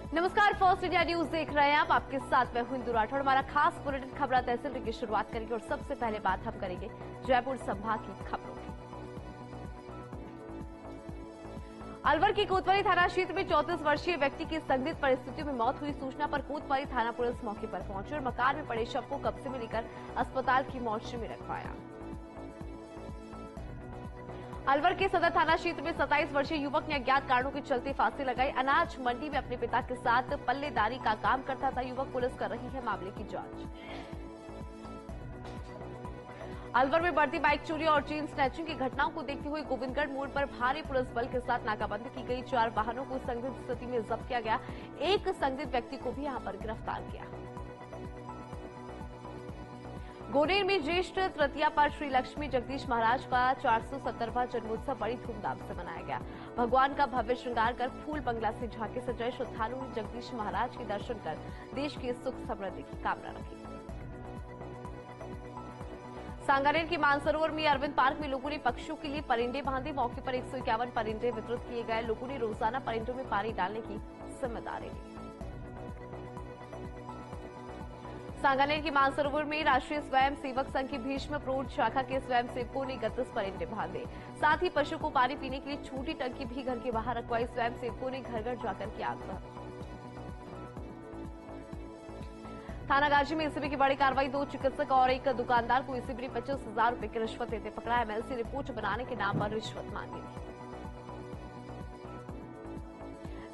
नमस्कार, first India news देख रहे हैं आप। आपके साथ मैं हूं इंदु राठौड़। हमारा खास बुलेटिन खबरा तहसील की शुरुआत करेंगे और सबसे पहले बात हम करेंगे जयपुर संभाग की खबरों की। अलवर की कोतवाली थाना क्षेत्र में 34 वर्षीय व्यक्ति की संदिग्ध परिस्थितियों में मौत हुई। सूचना पर कोतवाली थाना पुलिस मौके पर पहुंची और मकान में पड़े शव को कब्जे में लेकर अस्पताल की मोर्चरी में रखवाया। अलवर के सदर थाना क्षेत्र में 27 वर्षीय युवक ने अज्ञात कारणों के चलते फांसी लगाई। अनाज मंडी में अपने पिता के साथ पल्लेदारी का काम करता था युवक। पुलिस कर रही है मामले की जांच। अलवर में बढ़ती बाइक चोरी और चेन स्नैचिंग की घटनाओं को देखते हुए गोविंदगढ़ मोड़ पर भारी पुलिस बल के साथ नाकाबंदी की गई। 4 वाहनों को संदिग्ध स्थिति में जब्त किया गया। एक संदिग्ध व्यक्ति को भी यहां पर गिरफ्तार किया। गोनेर में ज्येष्ठ तृतीया पर श्री लक्ष्मी जगदीश महाराज का 470वां जन्मोत्सव बड़ी धूमधाम से मनाया गया। भगवान का भव्य श्रृंगार कर फूल बंगला से झांकी सजाए श्रद्धालुओं ने जगदीश महाराज के दर्शन कर देश की सुख समृद्धि की कामना रखी। सांगानेर के मानसरोवर में अरविंद पार्क में लोगों ने पक्षियों के लिए परिंदे बांधे। मौके पर 151 परिंदे वितरित किए गए। लोगों ने रोजाना परिंदों में पानी डालने की जिम्मेदारी ली। सांगानेर के मानसरोवर में राष्ट्रीय स्वयं सेवक संघ की भीष्म प्रोढ़ शाखा के स्वयं सेवकों ने 31 परिंदे बांधे। साथ ही पशु को पानी पीने के लिए छोटी टंकी भी घर के बाहर रखवाई। स्वयं सेवकों ने घर घर जाकर किया आग्रह। थाना गाजी में एसीबी की बड़ी कार्रवाई। 2 चिकित्सक और एक दुकानदार को एसीबी ने 25,000 रुपए की रिश्वत देते पकड़ा। एमएलसी रिपोर्ट बनाने के नाम पर रिश्वत मांगी थी।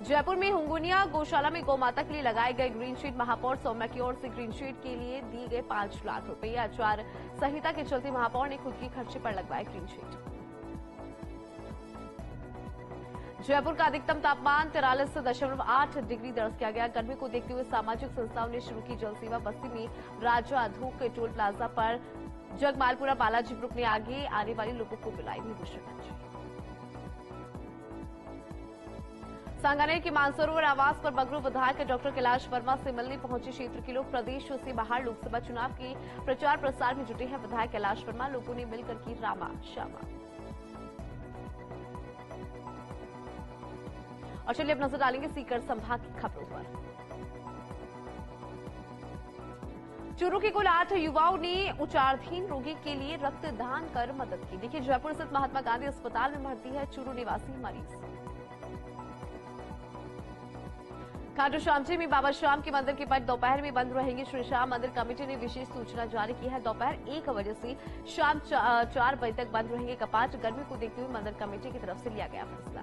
जयपुर में हुंगुनिया गौशाला में गौमाता के लिए लगाए गए ग्रीन शीट। महापौर सौम्या की ओर से ग्रीन शीट के लिए दिए गए 5 लाख रुपए। आचार संहिता के चलते महापौर ने खुद की खर्चे पर लगवाए ग्रीन शीट। जयपुर का अधिकतम तापमान 43.8 डिग्री दर्ज किया गया। गर्मी को देखते हुए सामाजिक संस्थाओं ने शुरू की जल सेवा। बस्ती में राजा धूक टोल प्लाजा पर जगमालपुरा बालाजी ग्रुप ने आगे आने वाले लोगों को पिलाई नींबू शिकंजी। सांगानेर के मानसरोवर आवास पर बगरू विधायक डॉक्टर कैलाश वर्मा से मिलने पहुंचे क्षेत्र के लोग। प्रदेश से बाहर लोकसभा चुनाव के प्रचार प्रसार में जुटे हैं विधायक कैलाश वर्मा। लोगों ने मिलकर की रामा श्यामा। और चलिए अब नजर डालेंगे सीकर संभाग की खबरों पर। चूरू के कुल 8 युवाओं ने उचाराधीन रोगी के लिए रक्तदान कर मदद की। देखिए, जयपुर स्थित महात्मा गांधी अस्पताल में भर्ती है चूरू निवासी मरीज। खाटू श्याम जी में बाबा श्याम के मंदिर के पट दोपहर में बंद रहेंगे। श्री श्याम मंदिर कमेटी ने विशेष सूचना जारी की है। दोपहर 1 बजे से शाम 4 बजे तक बंद रहेंगे कपाट। गर्मी को देखते हुए मंदिर कमेटी की तरफ से लिया गया फैसला।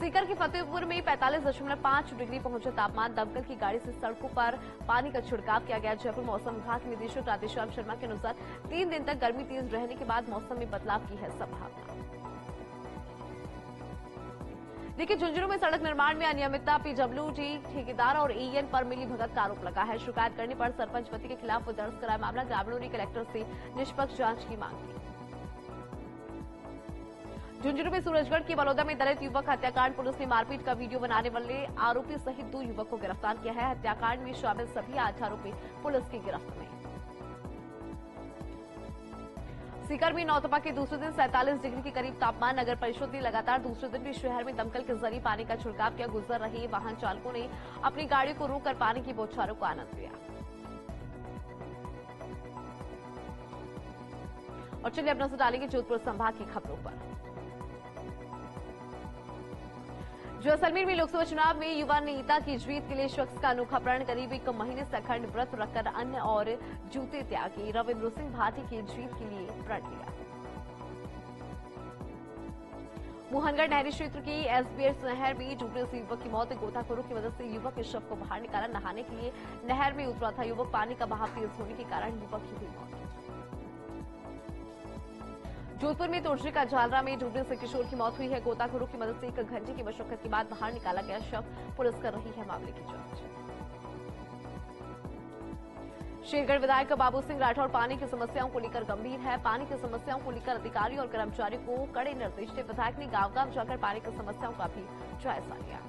सीकर के फतेहपुर में 45.5 डिग्री पहुंचा तापमान। दमकल की गाड़ी से सड़कों पर पानी का छिड़काव किया गया। जयपुर मौसम विभाग के निदेशक राधेश्याम शर्मा के अनुसार 3 दिन तक गर्मी तेज रहने के बाद मौसम में बदलाव की है संभावना। देखिए, झुंझुनू में सड़क निर्माण में अनियमितता। पीडब्ल्यूडी ठेकेदार और एएन पर मिली भगत का आरोप लगा है। शिकायत करने पर सरपंच पति के खिलाफ दर्ज कराया मामला। ग्रामीणों ने कलेक्टर से निष्पक्ष जांच की मांग की। झुंझुनू में सूरजगढ़ के बलौदा में दलित युवक हत्याकांड। पुलिस ने मारपीट का वीडियो बनाने वाले आरोपी सहित 2 युवक को गिरफ्तार किया है। हत्याकांड में शामिल सभी 8 आरोपी पुलिस की गिरफ्त में। सीकर में नौतपा के दूसरे दिन 47 डिग्री के करीब तापमान। नगर परिषद ने लगातार दूसरे दिन भी शहर में दमकल के जरिए पानी का छिड़काव किया। गुजर रहे वाहन चालकों ने अपनी गाड़ी को रोककर पानी की बौछारों को आनंद लिया। और चलिए अब नजर डालेंगे जोधपुर संभाग की खबरों पर। जैसलमेर में लोकसभा चुनाव में युवा नेता की जीत के लिए शख्स का अनोखा प्रण। करीब 1 महीने से अखंड व्रत रखकर अन्न और जूते त्यागी। रविंद्र सिंह भाटी की जीत के लिए प्रण लिया। मोहनगढ़ नहरी क्षेत्र की एसबीएस नहर में डूबने से युवक की मौत। गोताखोरों की मदद से युवक के शव को बाहर निकाला। नहाने के लिए नहर में उतरा था युवक। पानी का बहाव तेज होने के कारण युवक की हुई मौत। जोधपुर में तोरजी का झालरा में डूबने से किशोर की मौत हुई है। गोताखोरों की मदद से 1 घंटे की मशक्कत के बाद बाहर निकाला गया शव। पुलिस कर रही है मामले की जांच। शेरगढ़ विधायक बाबू सिंह राठौर पानी की समस्याओं को लेकर गंभीर है। पानी की समस्याओं को लेकर अधिकारी और कर्मचारियों को कड़े निर्देश दिए। विधायक ने गांव-गांव जाकर पानी की समस्याओं का भी जायजा लिया।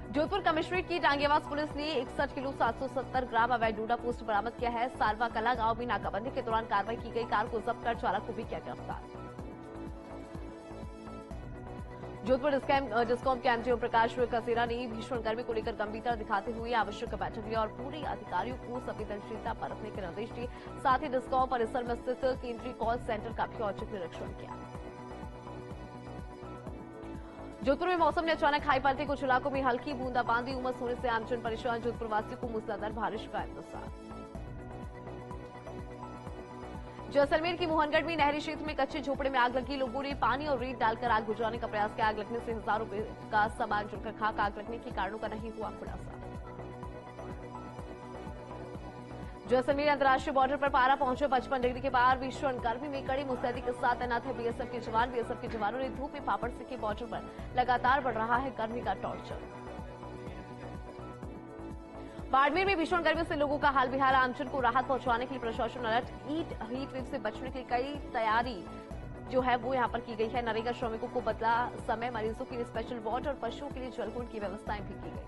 जोधपुर कमिश्नरेट की टांगेवास पुलिस ने 61 किलो 770 ग्राम अवैध डोडा पोस्ट बरामद किया है। सालवा कला गांव में नाकाबंदी के दौरान कार्रवाई की गई। कार को जब्त कर चालक को भी किया गिरफ्तार। जोधपुर डिस्कॉम के एमडी ओम प्रकाश कसेरा ने भीषण गर्मी को लेकर गंभीरता दिखाते हुए आवश्यक बैठक ली और पूरे अधिकारियों को संवेदनशीलता बरतने के निर्देश दिए। साथ ही डिस्कॉम परिसर में स्थित केंद्रीय कॉल सेंटर का भी औचक निरीक्षण किया। जोधपुर में मौसम ने अचानक हाई पलटी, कुछ इलाकों में हल्की बूंदाबांदी, उमस होने से आमजन परेशान, जोधपुर वासियों को मूसलाधार बारिश का इंतजार। जैसलमेर की मोहनगढ़ में नहरी क्षेत्र में कच्चे झोपड़े में आग लगी, लोगों ने पानी और रेत डालकर आग बुझाने का प्रयास किया। आग लगने से हजारों रुपए का सामान जलकर खाक, आग लगने के कारणों का नहीं हुआ खुलासा। जैसलमेर अंतर्राष्ट्रीय बॉर्डर पर पारा पहुंचे 55 डिग्री के पार, भीषण गर्मी में कड़ी मुस्तैदी के साथ तैनात है बीएसएफ के जवान। बीएसएफ के जवानों ने धूप में पापड़ सेके, बॉर्डर पर लगातार बढ़ रहा है गर्मी का टॉर्चर। बाड़मेर में भीषण गर्मी से लोगों का हाल बेहाल, आमजन को राहत पहुंचाने के लिए प्रशासन अलर्ट। हीट वेव से बचने के लिए कई तैयारी जो है वो यहां पर की गई है। नरेगा श्रमिकों को बदला समय, मरीजों के लिए स्पेशल वार्ड और पशुओं के लिए जलकुंड की व्यवस्थाएं भी की गई।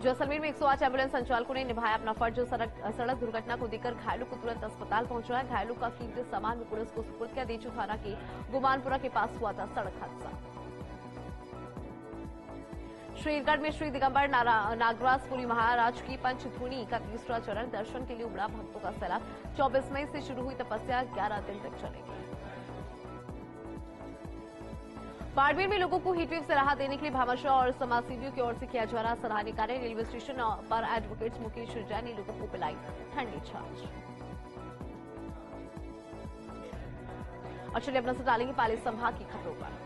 जैसलमेर में 108 एम्बुलेंस संचालकों ने निभाया अपना फर्ज। सड़क दुर्घटना को देखकर घायलों को तुरंत अस्पताल पहुंचाया। घायलों का कीमती सामान भी पुलिस को सुपुर्द किया। देचू थाना के गुमानपुरा के पास हुआ था सड़क हादसा। श्रीगढ़ में श्री दिगंबर नागराजपुरी महाराज की पंचधुनी का तीसरा चरण, दर्शन के लिए उमड़ा भक्तों का सैलाब। 24 मई से शुरू हुई तपस्या 11 दिन तक चलेगी। बाड़मेर में लोगों को हीटवेव से राहत देने के लिए भामाशाह और समाजसेवियों की ओर से किया जा रहा सराहनीय कार्य। रेलवे स्टेशन पर एडवोकेट्स मुकेश जैन ने लोगों को पिलाई ठंडी छाछ। और चलिए अपना से डालेंगे पाली संभाग की खबरों पर।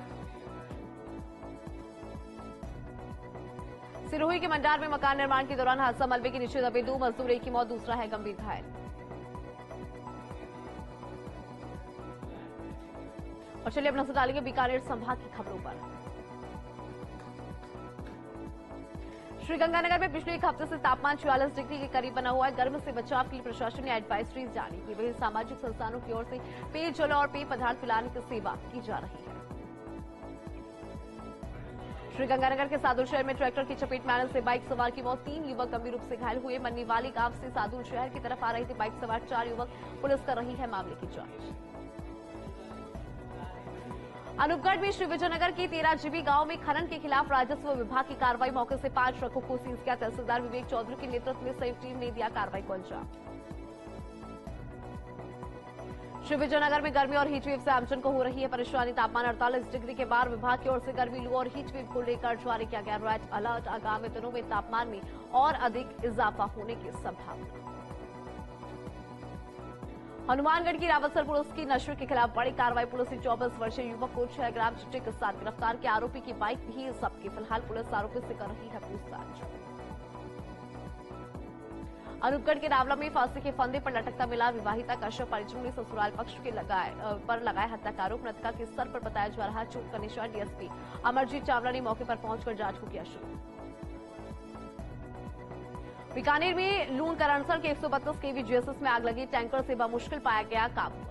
सिरोही के मंडार में मकान निर्माण के दौरान हादसा, मलबे के नीचे दबे 2 मजदूर, एक की मौत, दूसरा है गंभीर घायल। और चलिए अपना से डालेंगे बीकानेर संभाग की खबरों पर। श्रीगंगानगर में पिछले एक हफ्ते से तापमान 44 डिग्री के करीब बना हुआ है। गर्मी से बचाव के लिए प्रशासन ने एडवाइजरी जारी की। वहीं सामाजिक संस्थानों की ओर से पेयजल और पेय पदार्थ पिलाने की सेवा की जा रही है। श्रीगंगानगर के सादुल शहर में ट्रैक्टर की चपेट में आने से बाइक सवार की मौत, 3 युवक गंभीर रूप से घायल हुए। मन्नीवाली गांव से सादुल शहर की तरफ आ रहे थे बाइक सवार 4 युवक, पुलिस कर रही है मामले की जांच। अनूपगढ़ में श्री विजयनगर के 13 जीबी गांव में खनन के खिलाफ राजस्व विभाग की कार्रवाई, मौके से 5 ट्रकों को सीज किया। तहसीलदार विवेक चौधरी के नेतृत्व में संयुक्त टीम ने दिया कार्रवाई को अंजाम। श्री विजयनगर में गर्मी और हीटवेव से आमजन को हो रही है परेशानी। तापमान 48 डिग्री के पार, विभाग की ओर से गर्मी, लू और हीटवेव को लेकर जारी किया गया रेड अलर्ट। आगामी दिनों में तापमान में और अधिक इजाफा होने की संभावना। हनुमानगढ़ की रावतसर पुलिस की नशे के खिलाफ बड़ी कार्रवाई। पुलिस ने 24 वर्षीय युवक को 6 ग्राम चिट्टे के साथ गिरफ्तार किया। आरोपी की बाइक भी सबकी, फिलहाल पुलिस आरोपी से कर रही है पूछताछ। अनूपगढ़ के रावला में फांसी के फंदे पर लटकता मिला विवाहिता का शव, परिजनों ने ससुराल पक्ष के लगाए हत्या का आरोप। मृतका के सर पर बताया जा रहा चोट का निशान। डीएसपी अमरजीत चावला ने मौके पर पहुंचकर जांच को किया शुरू। बीकानेर में लूणकरणसर के 132 केवी जीएसएस में आग लगी, टैंकर से बमुश्किल पाया गया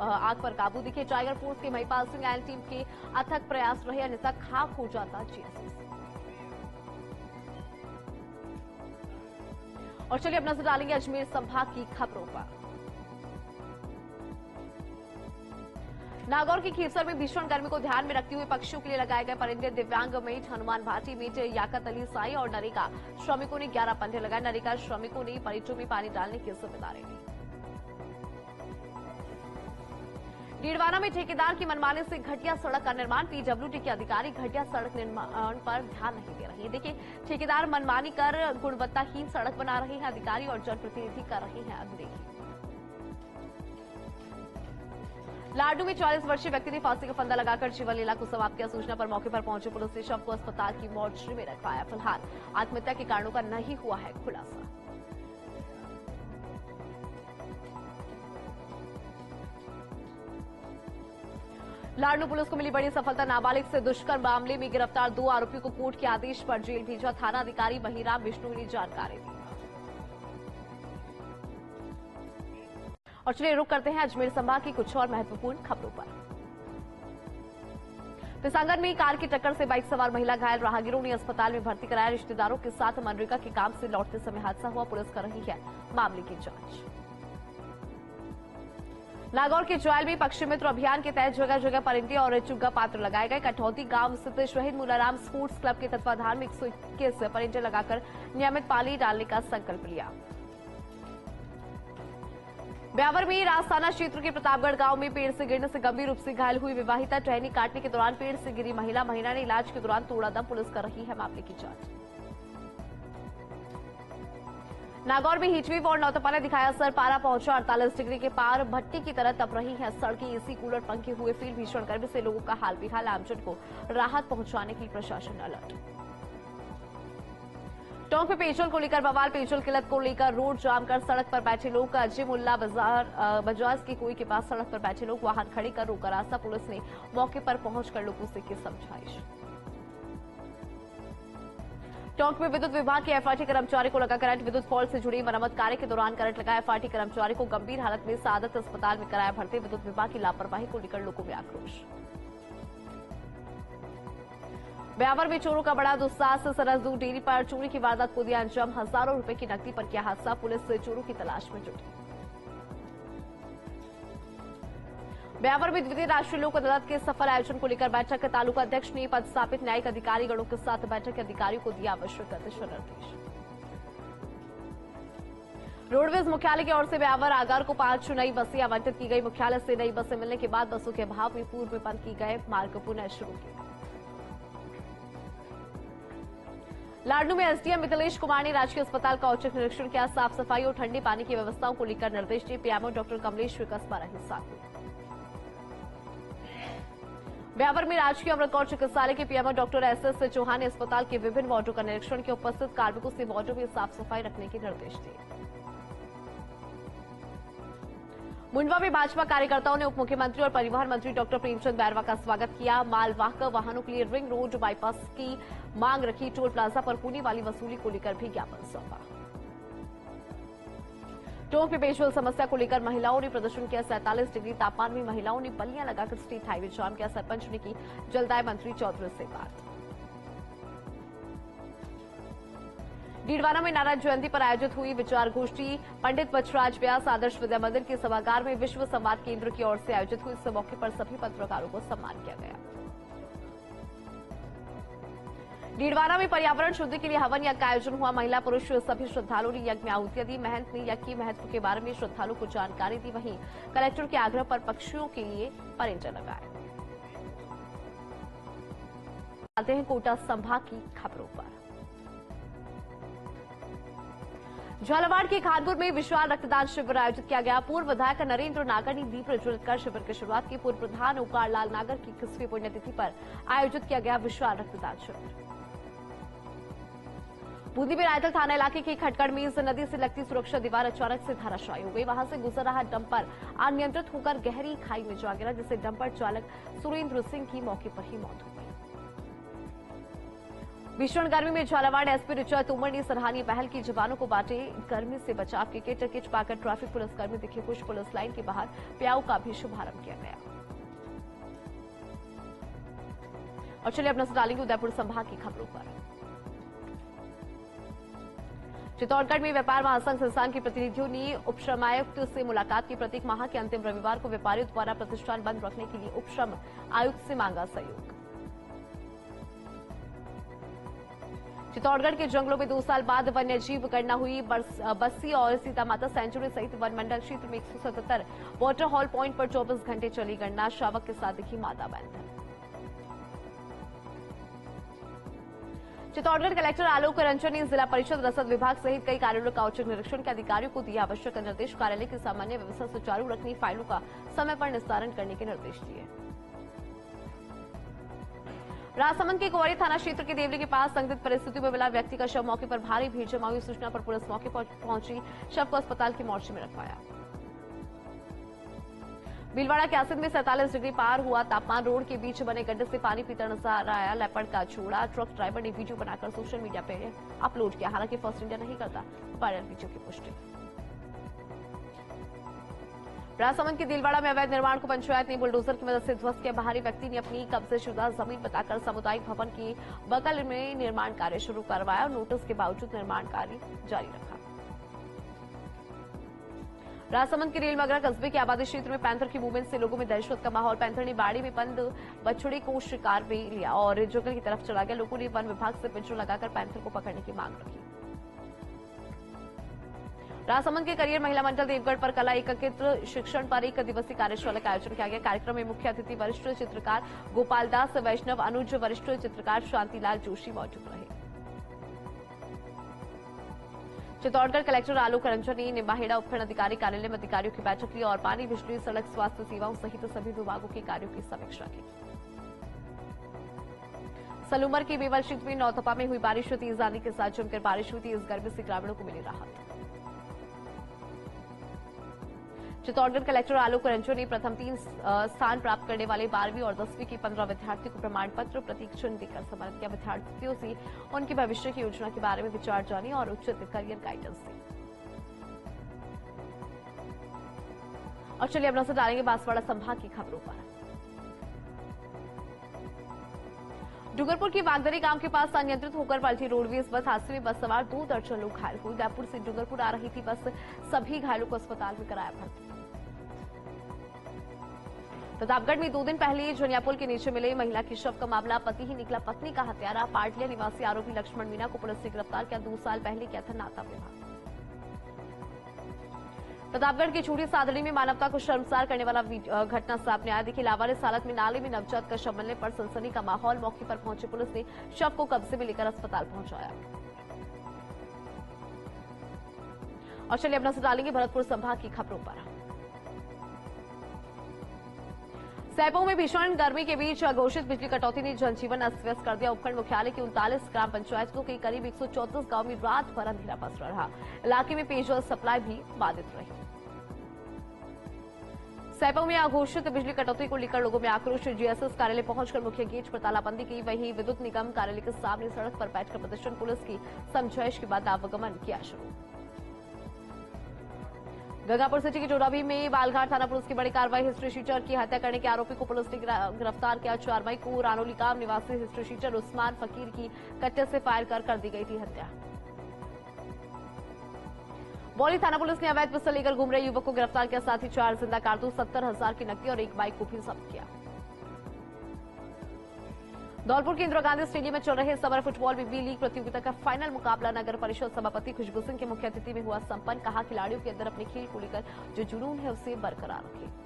आग पर काबू। दिखे टाइगर फोर्स के महिपाल सिंह एल टीम के अथक प्रयास रहे, अन्यथा खाक हो जाता जीएसएस। और चलिए अब नजर डालेंगे अजमेर संभाग की खबरों पर। नागौर की खीरसर में भीषण गर्मी को ध्यान में रखते हुए पक्षियों के लिए लगाए गए परिंदे दिव्यांग मीट, हनुमान भाटी मीट, याकत अली साई और नरेगा श्रमिकों ने 11 पंडे लगाए। नरेगा श्रमिकों ने परिंदों में पानी डालने की जिम्मेदारी ली। डीडवाना में ठेकेदार की मनमाने से घटिया सड़क का निर्माण, पीडब्ल्यूडी के अधिकारी घटिया सड़क निर्माण पर ध्यान नहीं दे रहे हैं। देखिए, ठेकेदार मनमानी कर गुणवत्ताहीन सड़क बना रहे हैं, अधिकारी और जनप्रतिनिधि कर रहे हैं अनदेखी। लाडू में 40 वर्षीय व्यक्ति ने फांसी का फंदा लगाकर जीवन लीला को समाप्त किया। सूचना पर मौके पर पहुंचे पुलिस ने शव को अस्पताल की मोर्चरी में रखवाया। फिलहाल आत्महत्या के कारणों का नहीं हुआ है खुलासा। लाडनू पुलिस को मिली बड़ी सफलता, नाबालिग से दुष्कर्म मामले में गिरफ्तार 2 आरोपियों को कोर्ट के आदेश पर जेल भेजा। थाना अधिकारी बहिराम विष्णु ने जानकारी दी। और चलिए रुक करते हैं अजमेर संभाग की कुछ और महत्वपूर्ण खबरों पर। पिसांगर में कार की टक्कर से बाइक सवार महिला घायल, राहगीरों ने अस्पताल में भर्ती कराया। रिश्तेदारों के साथ मनरेगा के काम से लौटते समय हादसा हुआ, पुलिस कर रही है मामले की जांच। नागौर के चौयल में पक्षी मित्र अभियान के तहत जगह जगह परिंदे और चुग्गा पात्र लगाए गए। कठौती गांव स्थित शहीद मूलाराम स्पोर्ट्स क्लब के तत्वाधान में 121 परिंदे लगाकर नियमित पानी डालने का संकल्प लिया। ब्यावर में राजस्थाना क्षेत्र के प्रतापगढ़ गांव में पेड़ से गिरने से गंभीर रूप से घायल हुई विवाहिता टहनी काटने के दौरान पेड़ से गिरी महिला ने इलाज के दौरान तोड़ा दम। पुलिस कर रही है मामले की जांच। नागौर में हीटवेव और नौतपा ने दिखाया असर। पारा पहुंचा 48 डिग्री के पार। भट्टी की तरह तप रही है सड़कें। एसी कूलर पंखे हुए फेल। भीषण गर्मी से लोगों का हाल बेहाल। आमजन को राहत पहुंचाने के लिए प्रशासन अलर्ट। टोंक में पेयजल को लेकर बवाल। पेयजल किल्लत को लेकर रोड जाम कर सड़क पर बैठे लोग। अजय मुल्ला बजाज के कुएं के पास सड़क पर बैठे लोग वाहन खड़े कर रोका रास्ता। पुलिस ने मौके पर पहुंचकर लोगों से की समझाइश। टोंक में विद्युत विभाग के एफआरटी कर्मचारी को लगा करंट। विद्युत फॉल्ट से जुड़ी मरम्मत कार्य के दौरान करंट लगा। एफआरटी कर्मचारी को गंभीर हालत में सादत अस्पताल में कराया भर्ती। विद्युत विभाग की लापरवाही को लेकर लोगों में आक्रोश। ब्यावर में चोरों का बड़ा दुस्साहस। सरसदू डेयरी पर चोरी की वारदात को दिया अंजाम। हजारों रुपए की नकदी पर किया हादसा। पुलिस चोरों की तलाश में जुटी। ब्यावर में द्वितीय राष्ट्रीय लोक अदालत के सफल आयोजन को लेकर बैठक। तालुका अध्यक्ष ने पदस्थापित न्यायिक अधिकारीगणों के साथ बैठक के अधिकारियों को दिया आवश्यक दिशा निर्देश। रोडवेज मुख्यालय की ओर से ब्यावर आगार को 5 नई बसें आवंटित की गई। मुख्यालय से नई बसें मिलने के बाद बसों के अभाव में पूर्व में बंद की गए मार्ग पुनः शुरू किए। लाडनू में एसडीएम मिथिलेश कुमार ने राजकीय अस्पताल का औचक निरीक्षण किया। साफ सफाई और ठंडे पानी की व्यवस्थाओं को लेकर निर्देश दिए। पीएमओ डॉक्टर कमलेश कस्बा रहे साथ। ब्यावर में राजकीय अमृत कौर चिकित्सालय के पीएमओ डॉक्टर एसएस चौहान ने अस्पताल के विभिन्न वार्डों का निरीक्षण किया। उपस्थित कार्मिकों से वार्डों में साफ सफाई रखने के निर्देश दिए। मुंडवा में भाजपा कार्यकर्ताओं ने उप मुख्यमंत्री और परिवहन मंत्री डॉक्टर प्रेमचंद बैरवा का स्वागत किया। मालवाहक वाहनों के लिए रिंग रोड बाईपास की मांग रखी। टोल प्लाजा पर होने वाली वसूली को लेकर भी ज्ञापन सौंपा। टोंक में पेयजल समस्या को लेकर महिलाओं ने प्रदर्शन किया। 47 डिग्री तापमान में महिलाओं ने बल्लियां लगाकर स्टेट हाईवे जाम किया। सरपंच ने की जलदाय मंत्री चौधरी से बात। डीडवाना में नारायण जयंती पर आयोजित हुई विचार गोष्ठी। पंडित बचराज व्यास आदर्श विद्या मंदिर के सभागार में विश्व संवाद केंद्र की ओर से आयोजित हुई। इस मौके पर सभी पत्रकारों को सम्मान किया गया। डीडवाना में पर्यावरण शुद्धि के लिए हवन यज्ञ का आयोजन हुआ। महिला पुरुष सभी श्रद्धालुओं ने यज्ञ में आहुतियां दी। महंत ने यज्ञ के महत्व के बारे में श्रद्धालुओं को जानकारी दी। वहीं कलेक्टर के आग्रह पर पक्षियों के लिए परिंदे लगाए। आते हैं कोटा संभाग की खबरों पर। झालावाड़ के खानपुर में विशाल रक्तदान शिविर आयोजित किया गया। पूर्व विधायक नरेंद्र नागर ने दीप प्रज्वलित कर शिविर की शुरुआत की। पूर्व प्रधान ओंकार लाल नागर की 21वीं पुण्यतिथि पर आयोजित किया गया विशाल रक्तदान शिविर। बूंदी में रायतल थाना इलाके की खटकड़ मीज नदी से लगती सुरक्षा दीवार अचानक से धराशायी हो गई। वहां से गुजर रहा डंपर अनियंत्रित होकर गहरी खाई में जा गिरा, जिससे डंपर चालक सुरेंद्र सिंह की मौके पर ही मौत हो गई। भीषण गर्मी में झालावाड़ एसपी ऋचा तोमर ने सराहनीय पहल की। जवानों को बांटे गर्मी से बचाव के किट। किट पाकर ट्रैफिक पुलिसकर्मी दिखे खुश। पुलिस लाइन के बाहर प्याऊ का भी शुभारंभ किया गया। और चलिए अब नजर डालेंगे उदयपुर संभाग की खबरों पर। चित्तौड़गढ़ में व्यापार महासंघ संस्थान के प्रतिनिधियों ने उपश्रम आयुक्त से मुलाकात की। प्रत्येक माह के अंतिम रविवार को व्यापारियों द्वारा प्रतिष्ठान बंद रखने के लिए उपश्रम आयुक्त से मांगा सहयोग। चित्तौड़गढ़ के जंगलों में 2 साल बाद वन्य जीव गणना हुई। बस्सी और सीता माता सेंचुरी सहित वन मंडल क्षेत्र में 177 वाटर हॉल पॉइंट पर 24 घंटे चली गणना। शावक के साथ दिखी मादा बैंथन। चित्तौड़गढ़ कलेक्टर आलोक रंजन ने जिला परिषद रसद विभाग सहित कई कार्यालयों का औचक निरीक्षण के अधिकारियों को दिया आवश्यक निर्देश। कार्यालय की सामान्य व्यवस्था सुचारू रखने, फाइलों का समय पर निस्तारण करने के निर्देश दिए। राजसमंद के कुंवरी थाना क्षेत्र के देवली के पास संदिग्ध परिस्थितियों में मिला व्यक्ति का शव। मौके पर भारी भीड़ जमा हुई। सूचना पर पुलिस मौके पर पहुंची। शव को अस्पताल के मोर्चे में रखवाया। भीलवाड़ा के आसिंद में 47 डिग्री पार हुआ तापमान। रोड के बीच बने गड्ढे से पानी पीता नजर आया लेपर्ड का जोड़ा। ट्रक ड्राइवर ने वीडियो बनाकर सोशल मीडिया पर अपलोड किया। हालांकि फर्स्ट इंडिया नहीं करता वायरल वीडियो की पुष्टि। राजसमंद के दिलवाड़ा में अवैध निर्माण को पंचायत ने बुलडोजर की मदद से ध्वस्त किया। बाहरी व्यक्ति ने अपनी कब्जेशुदा जमीन बताकर सामुदायिक भवन की बगल में निर्माण कार्य शुरू करवाया और नोटिस के बावजूद निर्माण कार्य जारी रखा। राजसमंद के रेलमगरा कस्बे के आबादी क्षेत्र में पैंथर की मूवमेंट से लोगों में दहशत का माहौल। पैंथर ने बाड़ी में बंद बछड़े को शिकार में लिया और जंगल की तरफ चला गया। लोगों ने वन विभाग से पिंजरा लगाकर पैंथर को पकड़ने की मांग रखी। राजसमंद के करियर महिला मंडल देवगढ़ पर कला एकीकृत शिक्षण पर 1 दिवसीय कार्यशाला का आयोजन किया गया। कार्यक्रम में मुख्य अतिथि वरिष्ठ चित्रकार गोपाल दास वैष्णव, अनुज वरिष्ठ चित्रकार शांतिलाल जोशी मौजूद रहे। चित्तौड़गढ़ कलेक्टर आलोक रंजन ने निम्बाहेड़ा उपखंड अधिकारी कार्यालय में अधिकारियों की बैठक ली और पानी, बिजली, सड़क, स्वास्थ्य सेवाओं सहित सभी विभागों के कार्यों की समीक्षा की। सलूमर के बेवल क्षेत्र में नौतपा में हुई बारिश, तेज आंधी के साथ जमकर बारिश हुई थी। इस गर्मी से ग्रामीणों को मिली राहत। चित्तौड़गढ़ कलेक्टर आलोक रंजन ने प्रथम 3 स्थान प्राप्त करने वाले 12वीं और 10वीं के 15 विद्यार्थियों को प्रमाण पत्र प्रतीक चिन्ह देकर सम्मानित किया। विद्यार्थियों से उनके भविष्य की योजना के बारे में विचार जाने और उचित करियर गाइडेंस दी। और चलिए अब नजर डालेंगे बांसवाड़ा संभाग की खबरों पर। डूंगरपुर के वागदरी गांव के पास अनियंत्रित होकर पलटी रोडवेज बस हादसे में बस सवार 2 दर्जन लोग घायल हुए। उदयपुर से डूंगरपुर आ रही थी बस, सभी घायलों को अस्पताल में कराया भर्ती। प्रतापगढ़ में 2 दिन पहले जनियापुल के नीचे मिले महिला की शव का मामला, पति ही निकला पत्नी का हत्यारा। पाटलिया निवासी आरोपी लक्ष्मण मीणा को पुलिस ने गिरफ्तार किया। 2 साल पहले किया था नाता विवाह। प्रतापगढ़ की छोटी सादड़ी में मानवता को शर्मसार करने वाला घटना सामने आया। देखिए, लावारिस हालत में नाले में नवजात का शव मिलने पर सनसनी का माहौल। मौके पर पहुंची पुलिस ने शव को कब्जे में लेकर अस्पताल पहुंचाया। और चलिए अब नजर डालेंगे भरतपुर संभाग की खबरों पर। सैपो में भीषण गर्मी के बीच अघोषित बिजली कटौती ने जनजीवन अस्त व्यस्त कर दिया। उपखंड मुख्यालय की 39 ग्राम पंचायतों के करीब 134 गांव में रात भर अंधेरा पसरा रहा। इलाके में पेयजल सप्लाई भी बाधित रही। सैपो में अघोषित बिजली कटौती को लेकर लोगों में आक्रोश। जीएसएस कार्यालय पहुंचकर मुख्य गेट पर तालाबंदी की। वहीं विद्युत निगम कार्यालय के सामने सड़क पर बैठकर प्रदर्शन। पुलिस की समझाइश के बाद आवागमन किया शुरू। गंगापुर सिटी की डोडाभी में बालघाट थाना पुलिस की बड़ी कार्रवाई। हिस्ट्री शीटर की हत्या करने के आरोपी को पुलिस ने गिरफ्तार किया। 4 मई को रानोली गांव निवासी हिस्ट्री शीटर उस्मान फकीर की कट्टे से फायर कर दी गई थी हत्या। बौली थाना पुलिस ने अवैध पिस्टल लेकर घूम रहे युवक को गिरफ्तार किया। साथ ही 4 जिंदा कारतूस, 70,000 की नकदी और 1 बाइक को भी जब्त किया। धौलपुर के इंदिरा गांधी स्टेडियम में चल रहे समर फुटबॉल बी लीग प्रतियोगिता का फाइनल मुकाबला नगर परिषद सभापति खुशबू सिंह के मुख्य अतिथि में हुआ संपन्न। कहा, खिलाड़ियों के अंदर अपने खेल को लेकर जो जुनून है उसे बरकरार रखें।